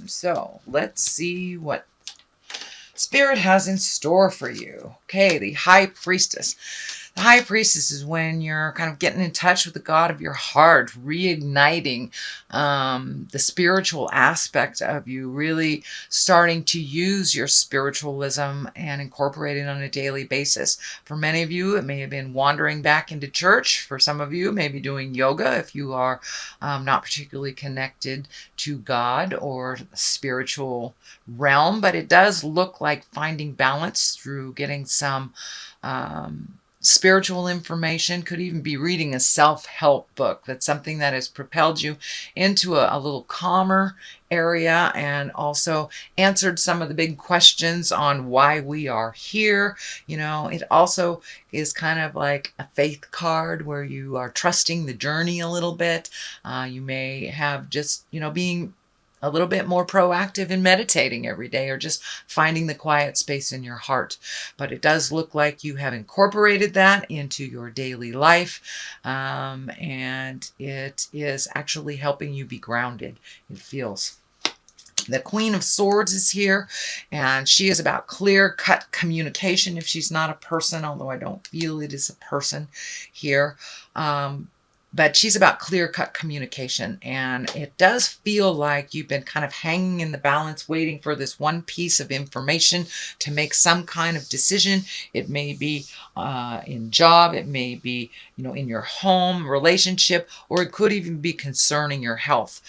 So let's see what Spirit has in store for you. Okay, the High Priestess. The High Priestess is when you're kind of getting in touch with the God of your heart, reigniting the spiritual aspect of you, really starting to use your spiritualism and incorporate it on a daily basis. For many of you, it may have been wandering back into church. For some of you, maybe doing yoga if you are not particularly connected to God or spiritual realm, but it does look like finding balance through getting some spiritual information. Could even be reading a self-help book. That's something that has propelled you into a little calmer area and also answered some of the big questions on why we are here. It also is kind of like a faith card where you are trusting the journey a little bit. You may have just, being a little bit more proactive in meditating every day or just finding the quiet space in your heart. But it does look like you have incorporated that into your daily life, and it is actually helping you be grounded. It feels. The Queen of Swords is here, and she is about clear-cut communication if she's not a person, although I don't feel it is a person here. But she's about clear-cut communication, and it does feel like you've been kind of hanging in the balance, waiting for this one piece of information to make some kind of decision. It may be in job, it may be, in your home, relationship, or it could even be concerning your health.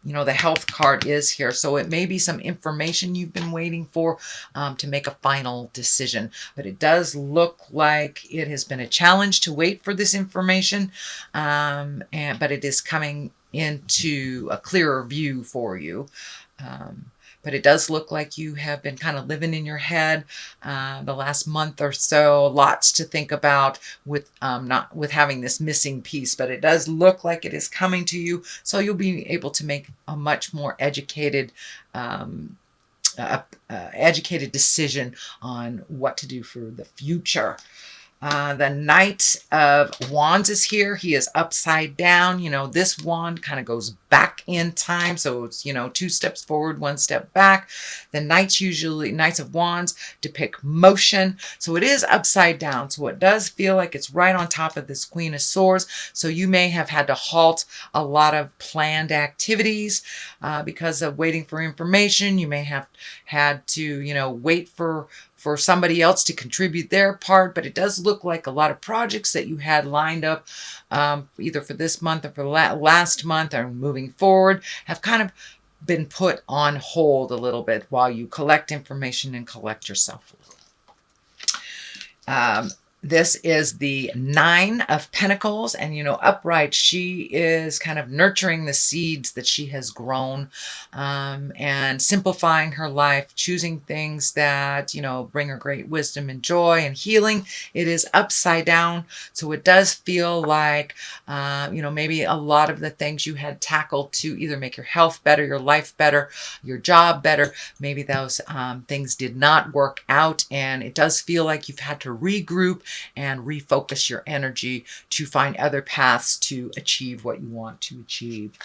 The health card is here. So it may be some information you've been waiting for to make a final decision. But it does look like it has been a challenge to wait for this information. But it is coming into a clearer view for you. But it does look like you have been kind of living in your head the last month or so. Lots to think about with not with having this missing piece, but it does look like it is coming to you. So you'll be able to make a much more educated decision on what to do for the future. The Knight of Wands is here. He is upside down. This wand kind of goes back in time. So it's, 2 steps forward, 1 step back. The Knights of Wands depict motion. So it is upside down. So it does feel like it's right on top of this Queen of Swords. So you may have had to halt a lot of planned activities because of waiting for information. You may have had to, wait for somebody else to contribute their part, but it does look like a lot of projects that you had lined up either for this month or for last month or moving forward have kind of been put on hold a little bit while you collect information and collect yourself a little. This is the 9 of Pentacles, and upright, she is kind of nurturing the seeds that she has grown and simplifying her life, choosing things that bring her great wisdom and joy and healing. It is upside down, so it does feel like maybe a lot of the things you had tackled to either make your health better, your life better, your job better, maybe those things did not work out, and it does feel like you've had to regroup and refocus your energy to find other paths to achieve what you want to achieve.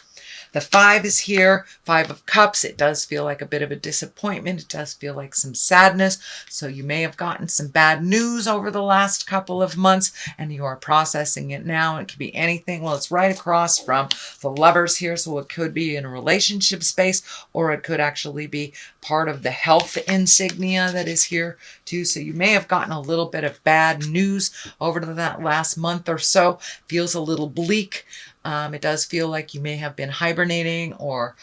The 5 is here, 5 of Cups. It does feel like a bit of a disappointment. It does feel like some sadness. So you may have gotten some bad news over the last couple of months and you are processing it now. It could be anything. Well, it's right across from the Lovers here. So it could be in a relationship space, or it could actually be part of the health insignia that is here too. So you may have gotten a little bit of bad news over that last month or so. Feels a little bleak. It does feel like you may have been hibernating or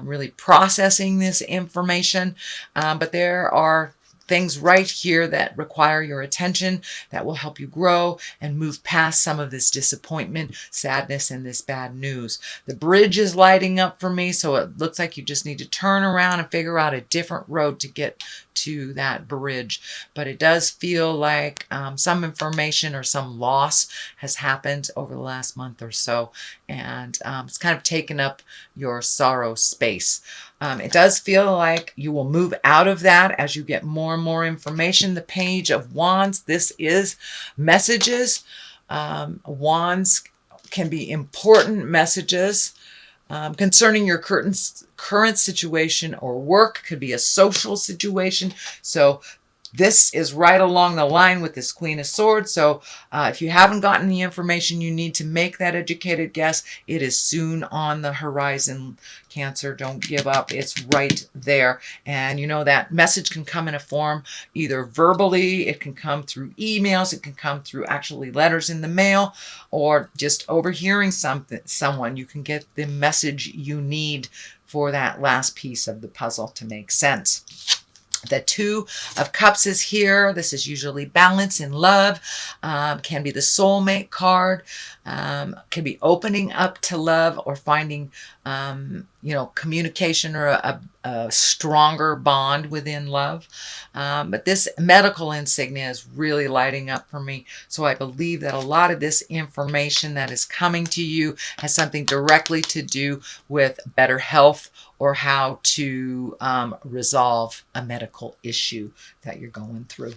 really processing this information, but there are things right here that require your attention that will help you grow and move past some of this disappointment, sadness, and this bad news. The bridge is lighting up for me, so it looks like you just need to turn around and figure out a different road to get to that bridge. But it does feel like some information or some loss has happened over the last month or so, and it's kind of taken up your sorrow space. It does feel like you will move out of that as you get more and more information. The Page of Wands, this is messages. Wands can be important messages. Concerning your current situation or work, could be a social situation. So this is right along the line with this Queen of Swords. So if you haven't gotten the information you need to make that educated guess, it is soon on the horizon. Cancer, don't give up. It's right there. And you know that message can come in a form either verbally, it can come through emails, it can come through actually letters in the mail, or just overhearing someone. You can get the message you need for that last piece of the puzzle to make sense. The Two of Cups is here. This is usually balance in love. Can be the soulmate card. Can be opening up to love or finding, communication or a stronger bond within love. But this medical insignia is really lighting up for me. So I believe that a lot of this information that is coming to you has something directly to do with better health or how to resolve a medical issue that you're going through.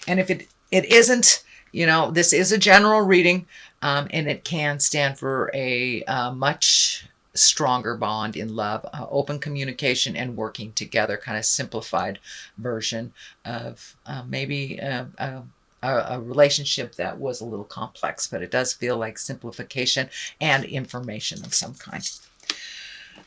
And if it isn't, this is a general reading, and it can stand for a much stronger bond in love, open communication and working together, kind of simplified version of maybe a relationship that was a little complex, but it does feel like simplification and information of some kind.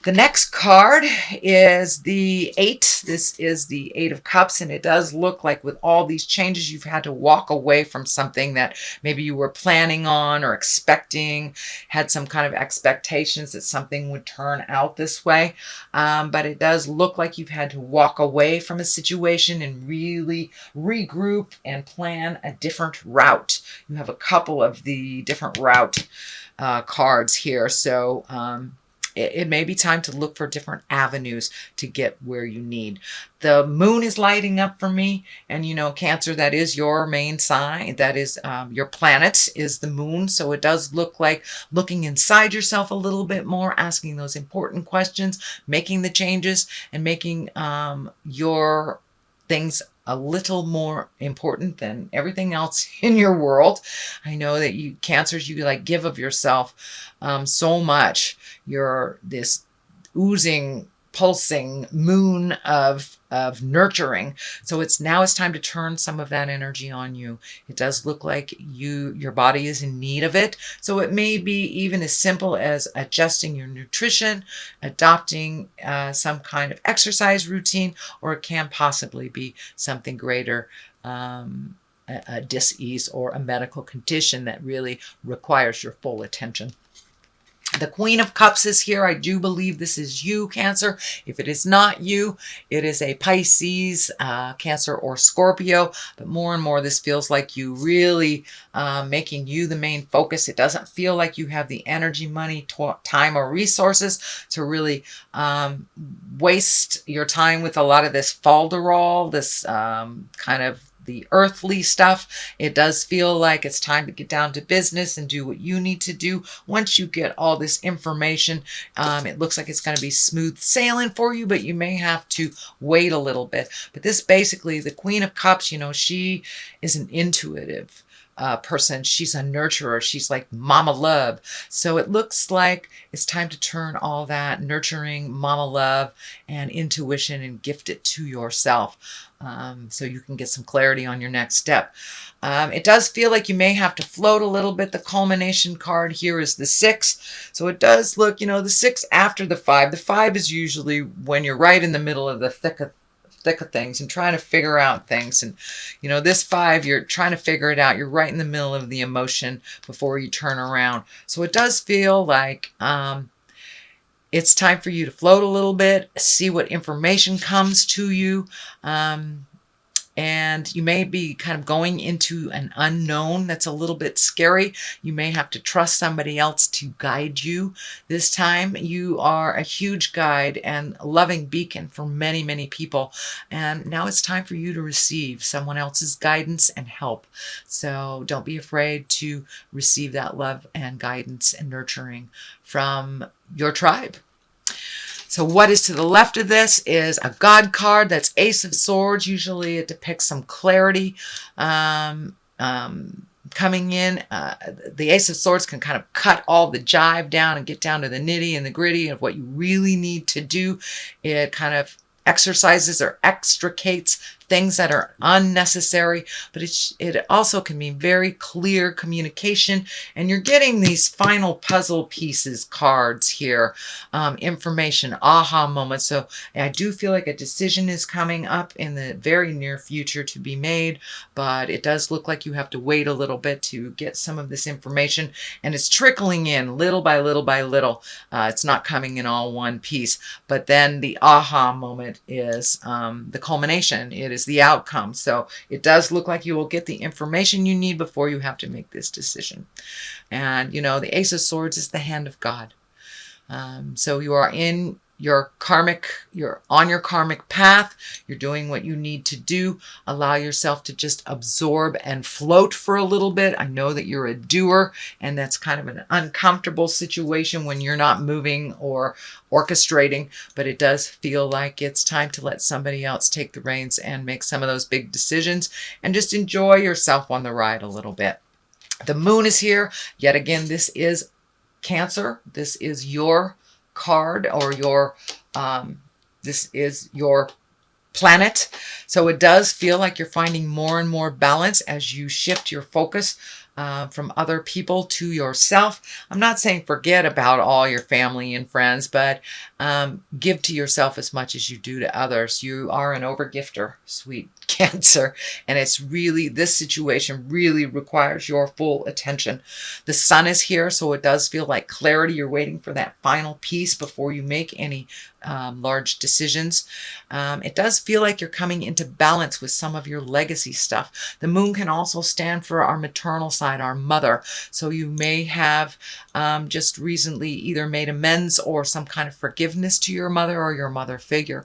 The next card is the 8. This is the 8 of Cups, and it does look like with all these changes, you've had to walk away from something that maybe you were planning on or expecting, had some kind of expectations that something would turn out this way. But it does look like you've had to walk away from a situation and really regroup and plan a different route. You have a couple of the different route cards here. So, it may be time to look for different avenues to get where you need. The moon is lighting up for me. And, Cancer, that is your main sign. That is your planet is the moon. So it does look like looking inside yourself a little bit more, asking those important questions, making the changes, and making your things a little more important than everything else in your world. I know that you Cancers, you give of yourself so much. You're this oozing, pulsing moon of nurturing. So it's time to turn some of that energy on you. It does look like your body is in need of it. So it may be even as simple as adjusting your nutrition, adopting some kind of exercise routine, or it can possibly be something greater, a dis-ease or a medical condition that really requires your full attention. The Queen of Cups is here. I do believe this is you, Cancer. If it is not you, it is a Pisces, Cancer, or Scorpio. But more and more, this feels like you really making you the main focus. It doesn't feel like you have the energy, money, time, or resources to really waste your time with a lot of this falderall, this kind of the earthly stuff. It does feel like it's time to get down to business and do what you need to do. Once you get all this information, it looks like it's going to be smooth sailing for you, but you may have to wait a little bit. But this basically, the Queen of Cups, she is an intuitive person. She's a nurturer. She's like mama love. So it looks like it's time to turn all that nurturing mama love and intuition and gift it to yourself, so you can get some clarity on your next step. It does feel like you may have to float a little bit. The culmination card here is the 6. So it does look, the 6 after the 5. The 5 is usually when you're right in the middle of the thick of things and trying to figure out things. And, this 5, you're trying to figure it out. You're right in the middle of the emotion before you turn around. So it does feel like it's time for you to float a little bit, see what information comes to you. And you may be kind of going into an unknown that's a little bit scary. You may have to trust somebody else to guide you. This time, you are a huge guide and a loving beacon for many, many people. And now it's time for you to receive someone else's guidance and help. So don't be afraid to receive that love and guidance and nurturing from your tribe. So what is to the left of this is a God card. That's Ace of Swords. Usually it depicts some clarity, kind coming in. The Ace of Swords can kind of cut all the jive down and get down to the nitty and the gritty of what you really need to do. It kind of exercises or extricates things that are unnecessary, but it also can be very clear communication, and you're getting these final puzzle pieces cards here, information, aha moments. So I do feel like a decision is coming up in the very near future to be made, but it does look like you have to wait a little bit to get some of this information, and it's trickling in little by little by little. It's not coming in all one piece, but then the aha moment is the culmination. It is the outcome. So it does look like you will get the information you need before you have to make this decision. And you know, the Ace of Swords is the hand of God. So you are in your karmic, you're on your karmic path. You're doing what you need to do. Allow yourself to just absorb and float for a little bit. I know that you're a doer, and that's kind of an uncomfortable situation when you're not moving or orchestrating, but it does feel like it's time to let somebody else take the reins and make some of those big decisions and just enjoy yourself on the ride a little bit. The moon is here. Yet again, this is Cancer. This is your card, or your this is your planet. So it does feel like you're finding more and more balance as you shift your focus from other people to yourself. I'm not saying forget about all your family and friends, but give to yourself as much as you do to others. You are an overgifter, sweet Cancer, and it's really, this situation really requires your full attention. The sun is here, so it does feel like clarity. You're waiting for that final piece before you make any large decisions. It does feel like you're coming into balance with some of your legacy stuff. The moon can also stand for our maternal side, our mother. So you may have just recently either made amends or some kind of forgiveness to your mother or your mother figure.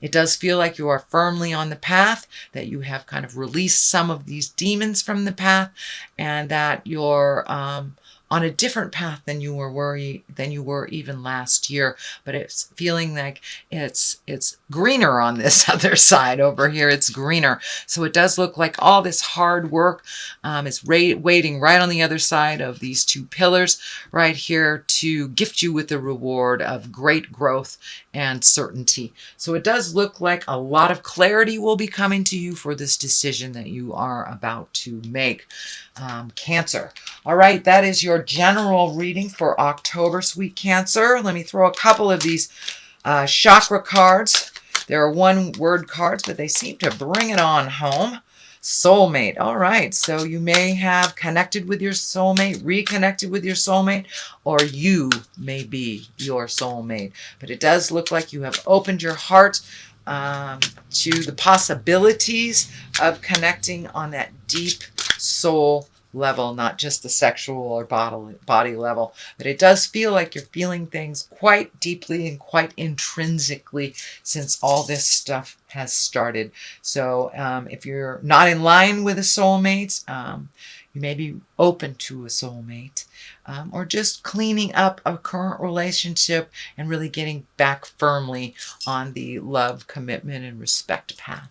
It does feel like you are firmly on the path, that you have kind of released some of these demons from the path, and that you're on a different path than you were even last year. But it's feeling like it's greener on this other side over here. It's greener. So it does look like all this hard work is waiting right on the other side of these two pillars right here to gift you with the reward of great growth and certainty. So it does look like a lot of clarity will be coming to you for this decision that you are about to make, Cancer. All right, that is your general reading for October, sweet Cancer. Let me throw a couple of these chakra cards. They're one-word cards, but they seem to bring it on home. Soulmate. All right, so you may have connected with your soulmate, reconnected with your soulmate, or you may be your soulmate. But it does look like you have opened your heart to the possibilities of connecting on that deep soul level, not just the sexual or body level. But it does feel like you're feeling things quite deeply and quite intrinsically since all this stuff has started. So if you're not in line with a soulmate, you may be open to a soulmate, or just cleaning up a current relationship and really getting back firmly on the love, commitment, and respect path.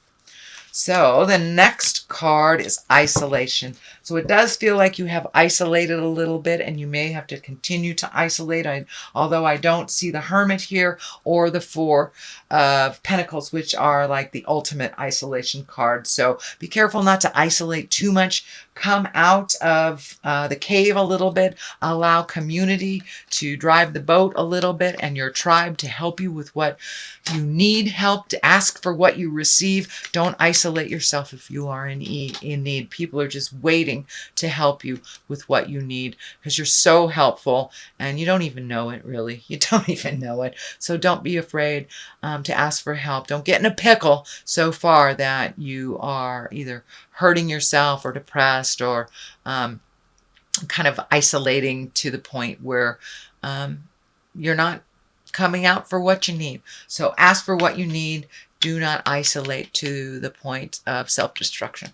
So the next card is isolation. So it does feel like you have isolated a little bit, and you may have to continue to isolate. Although I don't see the Hermit here or the Four of Pentacles, which are like the ultimate isolation card. So be careful not to isolate too much. Come out of the cave a little bit. Allow community to drive the boat a little bit, and your tribe to help you with what you need help, to ask for what you receive. Don't isolate yourself if you are in need. People are just waiting to help you with what you need, because you're so helpful and you don't even know it, really. You don't even know it. So don't be afraid to ask for help. Don't get in a pickle so far that you are either hurting yourself or depressed, or kind of isolating to the point where you're not coming out for what you need. So ask for what you need. Do not isolate to the point of self-destruction.